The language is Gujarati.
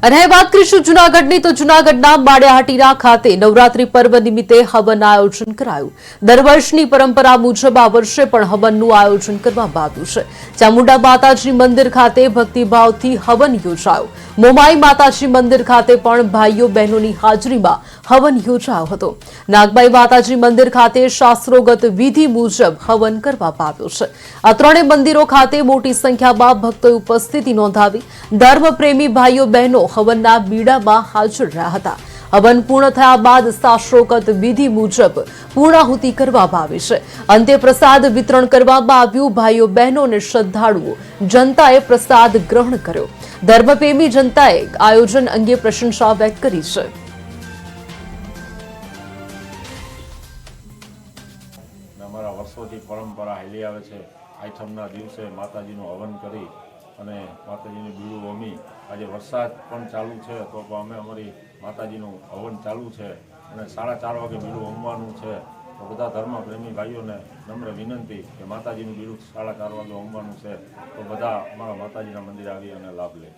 અને હવે વાત કરીશું જૂનાગઢની તો જૂનાગઢના માળિયાહાટીના ખાતે નવરાત્રી પર્વ નિમિત્તે હવન આયોજન કરાયું। દર વર્ષની પરંપરા મુજબ આ વર્ષે પણ હવનનું આયોજન કરવામાં આવ્યું છે। ચામુંડા માતાજી મંદિર ખાતે ભક્તિભાવથી હવન યોજાયો। મોમાઈ માતાજી મંદિર ખાતે પણ ભાઈઓ બહેનોની હાજરીમાં હવન યોજાયો હતો। નાગબાઈ માતાજી મંદિર ખાતે શાસ્ત્રોગત વિધિ મુજબ હવન કરવામાં આવ્યો છે। આ ત્રણેય મંદિરો ખાતે મોટી સંખ્યામાં ભક્તોએ ઉપસ્થિતિ નોંધાવી। ધર્મપ્રેમી ભાઈઓ બહેનો હવનના બીડામાં હાજર રહ્યા હતા। હવન પૂર્ણ થયા બાદ શાસ્ત્રોગત વિધિ મુજબ પૂર્ણાહુતિ કરવામાં આવી છે। અંતે પ્રસાદ વિતરણ કરવામાં આવ્યું। ભાઈઓ બહેનો અને શ્રદ્ધાળુઓ જનતાએ પ્રસાદ ગ્રહણ કર્યો। ધર્મપ્રેમી જનતાએ આયોજન અંગે પ્રશંસા વ્યક્ત કરી છે। અમારા વર્ષોથી પરંપરા હાલી આવે છે। આઠમના દિવસે માતાજીનું હવન કરી અને માતાજીની બીડું હોમી। આજે વરસાદ પણ ચાલુ છે તો પણ અમે અમારી માતાજીનું હવન ચાલુ છે અને 4:30 વાગે બીડું હોમવાનું છે। તો બધા ધર્મપ્રેમી ભાઈઓને નમ્ર વિનંતી કે માતાજીનું બીડું 4:30 વાગે હોમવાનું છે, તો બધા અમારા માતાજીના મંદિરે આવી અને લાભ લે।